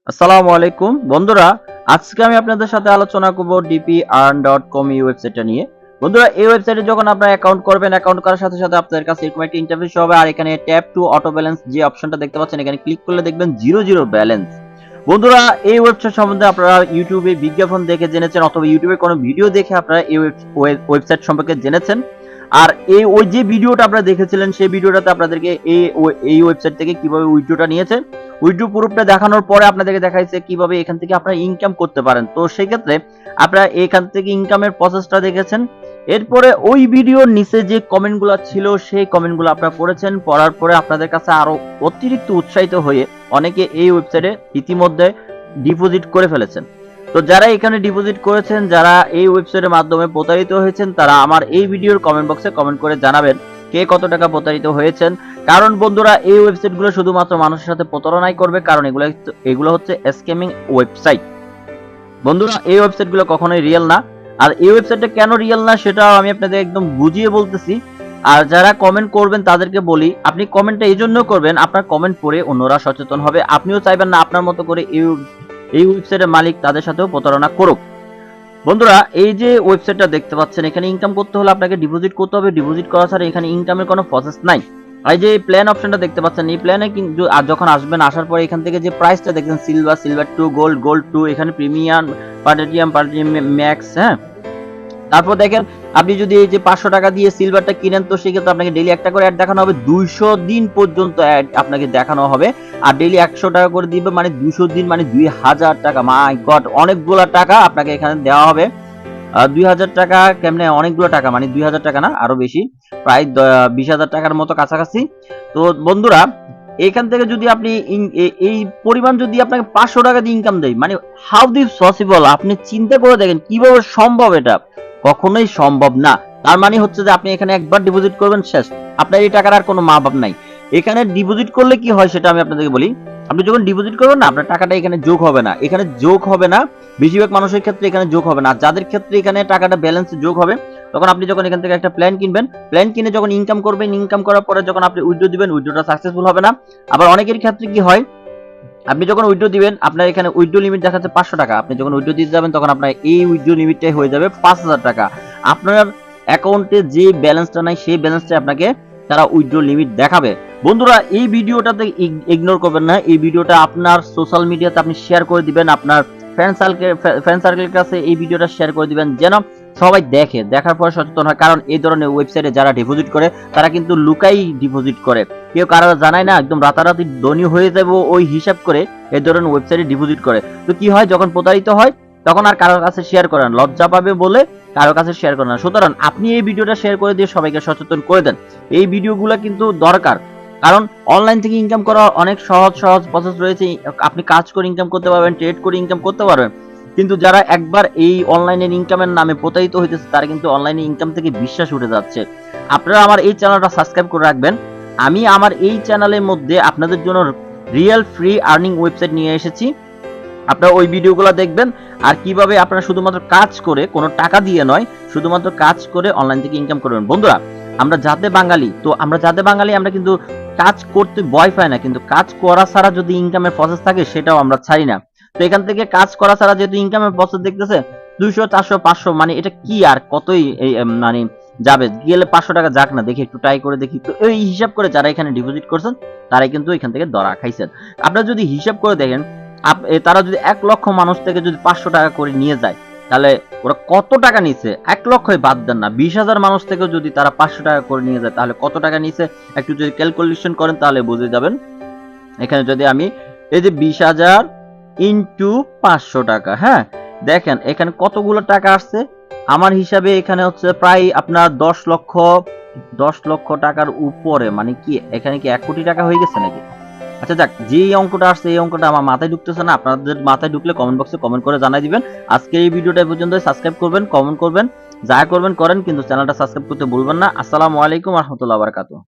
আসসালামু আলাইকুম বন্ধুরা, আজকে আমি আপনাদের সাথে আলোচনা করব dpearn.com এই ওয়েবসাইটটা নিয়ে। বন্ধুরা, এই ওয়েবসাইটে যখন আপনারা অ্যাকাউন্ট করবেন, অ্যাকাউন্ট করার সাথে সাথে আপনাদের কাছে এরকম একটা ইন্টারফেস হবে, আর এখানে ট্যাপ টু অটো ব্যালেন্স যে অপশনটা দেখতে পাচ্ছেন, এখানে ক্লিক করলে দেখবেন জিরো জিরো ব্যালেন্স। বন্ধুরা, এই ওয়েবসাইট সম্বন্ধে আপনারা ইউটিউবে বিজ্ঞাপন দেখে জেনেছেন, অথবা ইউটিউবে কোনো ভিডিও দেখে আপনারা এই ওয়েবসাইট সম্পর্কে জেনেছেন। আর ওই যে ভিডিওটা আপনারা দেখেছিলেন, সেই ভিডিওটাতে আপনাদেরকে এই ওয়েবসাইট থেকে কিভাবে উইথড্রটা নিয়েছে, উইথড্র প্রুফটা দেখানোর পরে আপনাদেরকে দেখাইছে কিভাবে এখান থেকে আপনারা ইনকাম করতে পারেন। তো সেই ক্ষেত্রে আপনারা এখান থেকে ইনকামের প্রসেসটা দেখেছেন। এরপরে ওই ভিডিওর নিচে যে কমেন্টগুলো ছিল, সেই কমেন্টগুলো আপনারা পড়েছেন। পড়ার পরে আপনাদের কাছে আরো অতিরিক্ত উৎসাহিত হয়ে অনেকে এই ওয়েবসাইটে ইতিমধ্যে ডিপোজিট করে ফেলেছেন। তো যারা এখানে ডিপোজিট করেছেন, যারা এই ওয়েবসাইটের মাধ্যমে প্রতারিত হয়েছেন, তারা আমার এই ভিডিওর কমেন্ট বক্সে কমেন্ট করে জানাবেন কে কত টাকা প্রতারিত হয়েছেন। কারণ বন্ধুরা, এই ওয়েবসাইটগুলো শুধুমাত্র মানুষের সাথে প্রতারণাই করবে, কারণ এগুলো হচ্ছে স্ক্যামিং ওয়েবসাইট। বন্ধুরা, এই ওয়েবসাইটগুলো কখনোই রিয়েল না। আর এই ওয়েবসাইটটা কেন রিয়েল না সেটাও আমি আপনাদের একদম বুঝিয়ে বলতেছি। আর যারা কমেন্ট করবেন তাদেরকে বলি, আপনি কমেন্টটা এই জন্য করবেন, আপনার কমেন্ট পড়ে অন্যরা সচেতন হবে। আপনিও চাইবেন না আপনার মতো করে এই ওয়েবসাইটের মালিক তাদের সাথেও প্রতারণা করুক। বন্ধুরা, এই যে ওয়েবসাইটটা দেখতে পাচ্ছেন, এখানে ইনকাম করতে হলে আপনাকে ডিপোজিট করতে হবে। ডিপোজিট করা ছাড়া এখানে ইনকামের কোনো প্রসেস নাই। এই যে প্ল্যান অপশনটা দেখতে পাচ্ছেন, এই প্ল্যানে কিন্তু যখন আসবেন, আসার পরে এখান থেকে যে প্রাইসটা দেখছেন, সিলভার, সিলভার 2, গোল্ড, গোল্ড 2, এখানে প্রিমিয়াম, প্লাটিনাম, প্লাটিনাম ম্যাক্স, হ্যাঁ। তারপর দেখেন, আপনি যদি এই যে 500 টাকা দিয়ে সিলভারটা কিনেন, তো সেক্ষেত্রে আপনাকে ডেইলি একটা করে অ্যাড দেখানো হবে, 200 দিন পর্যন্ত অ্যাড আপনাকে দেখানো হবে। আর ডেইলি 100 টাকা করে দিবে, মানে 200 দিন, মানে 2000 টাকা। মাই গড, অনেকগুলো টাকা আপনাকে এখানে দেওয়া হবে। 2000 টাকা কেমনে, অনেকগুলো টাকা, মানে 2000 টাকা না, আরো বেশি, প্রায় 20,000 টাকার মতো কাছাকাছি। তো বন্ধুরা, এখান থেকে যদি আপনি এই পরিমাণ যদি আপনাকে 500 টাকা দিয়ে ইনকাম দেয়, মানে হাউ দিস পসিবল, আপনি চিন্তা করে দেখেন কিভাবে সম্ভব এটা। কখনোই সম্ভব না। তার মানে হচ্ছে যে আপনি এখানে একবার ডিপোজিট করবেন, শেষ, আপনার এই টাকার আর কোনো মা বাপ নাই। এখানে ডিপোজিট করলে কি হয় সেটা আমি আপনাদেরকে বলি। আপনি যখন ডিপোজিট করবেন না, আপনার টাকাটা এখানে যোগ হবে না, এখানে যোগ হবে না। বেশিরভাগ মানুষের ক্ষেত্রে এখানে যোগ হবে না। যাদের ক্ষেত্রে এখানে টাকাটা ব্যালেন্সে যোগ হবে, তখন আপনি যখন এখান থেকে একটা প্ল্যান কিনবেন, প্ল্যান কিনে যখন ইনকাম করবেন, ইনকাম করার পরে যখন আপনি উইথড্র দিবেন, উইথড্রটা সাকসেসফুল হবে না। আবার অনেকের ক্ষেত্রে কি হয়, আপনি যখন উইথড্র দিবেন, আপনার এখানে উইথড্র লিমিট দেখাচ্ছে 500 টাকা। আপনি যখন উইথড্র দিতে যাবেন, তখন আপনার এই উইথড্র লিমিটটাই হয়ে যাবে 5000 টাকা। আপনার অ্যাকাউন্টে যে ব্যালেন্সটা নাই, সেই ব্যালেন্সটা আপনাকে তারা উইথড্র লিমিট দেখাবে। বন্ধুরা, এই ভিডিওটাতে ইগনোর করবেন না। এই ভিডিওটা আপনার সোশ্যাল মিডিয়াতে আপনি শেয়ার করে দিবেন, আপনার ফ্রেন্ড সার্কেলের কাছে এই ভিডিওটা শেয়ার করে দিবেন, যেন সবাই দেখে, দেখার পর সচেতন হয়। কারণ এই ধরনের ওয়েবসাইটে যারা ডিপোজিট করে, তারা কিন্তু লুকাই ডিপোজিট করে, কেউ কারো জানায় না, একদম রাতারাতি ধনী হয়ে যাবে ওই হিসাব করে এই ধরনের ওয়েবসাইটে ডিপোজিট করে। তো কি হয়, যখন প্রতারিত হয়, তখন আর কারোর কাছে শেয়ার করেন, লজ্জা পাবে বলে কারো কাছে শেয়ার করেন না। সুতরাং আপনি এই ভিডিওটা শেয়ার করে দিয়ে সবাইকে সচেতন করে দেন। এই ভিডিওগুলো কিন্তু দরকার, কারণ অনলাইন থেকে ইনকাম করা অনেক সহজ সহজ প্রসেস রয়েছে। আপনি কাজ করে ইনকাম করতে পারবেন, ট্রেড করে ইনকাম করতে পারবেন। কিন্তু যারা একবার এই অনলাইনের ইনকামের নামে প্রতারিত হইতেছে, তারা কিন্তু অনলাইনে ইনকাম থেকে বিশ্বাস উঠে যাচ্ছে। আপনারা আমার এই চ্যানেলটা সাবস্ক্রাইব করে রাখবেন। আমি আমার এই চ্যানেলের মধ্যে আপনাদের জন্য রিয়েল ফ্রি আর্নিং ওয়েবসাইট নিয়ে এসেছি। আপনারা ওই ভিডিওগুলো দেখবেন, আর কিভাবে আপনারা শুধুমাত্র কাজ করে, কোনো টাকা দিয়ে নয়, শুধুমাত্র কাজ করে অনলাইন থেকে ইনকাম করবেন। বন্ধুরা, আমরা যাতে বাঙালি, তো আমরা যাতে বাঙালি, আমরা কিন্তু কাজ করতে ভয় পাই না, কিন্তু কাজ করা ছাড়া যদি ইনকামের প্রসেস থাকে, সেটাও আমরা ছাড়ি না। তো এখান থেকে কাজ করা ছাড়া যেহেতু ইনকামের প্রসেস দেখতেছে 200, 400, 500, মানে এটা কি আর কতই মানে যাবে, গেলে 500 টাকা যাক না, দেখি একটু ট্রাই করে দেখি। তো এই হিসাব করে যারা এখানে ডিপোজিট করছেন, তারাই কিন্তু এখান থেকে ধরা খাইছেন। আপনারা যদি হিসাব করে দেখেন, তারা যদি 1 লক্ষ মানুষ থেকে যদি 500 টাকা করে নিয়ে যায়, তাহলে ওরা কত টাকা নিছে? 1 লক্ষই বাদ দেন না, 20,000 মানুষ থেকে যদি তারা 500 টাকা করে নিয়ে যায়, তাহলে কত টাকা নিছে একটু যদি ক্যালকুলেশন করেন, তাহলে বুঝে যাবেন। এখানে যদি আমি এই যে 20,000 ইন্টু 500 টাকা, হ্যাঁ, দেখেন এখানে কতগুলো টাকা আসছে। আমার হিসাবে এখানে হচ্ছে প্রায় আপনার 10 লক্ষ টাকার উপরে, মানে কি এখানে কি 1 কোটি টাকা হয়ে গেছে নাকি? আচ্ছা যাক, যে অঙ্কটা আসছে, এই অঙ্কটা আমার মাথায় ঢুকতেছে না। আপনাদের মাথায় ঢুকলে কমেন্ট বক্সে কমেন্ট করে জানাই দিবেন। আজকের এই ভিডিওটা পর্যন্ত, সাবস্ক্রাইব করবেন, কমেন্ট করবেন, যা করবেন করেন, কিন্তু চ্যানেলটা সাবস্ক্রাইব করতে ভুলবেন না। আসসালামু আলাইকুম ওয়া রাহমাতুল্লাহি ওয়া বারাকাতুহু।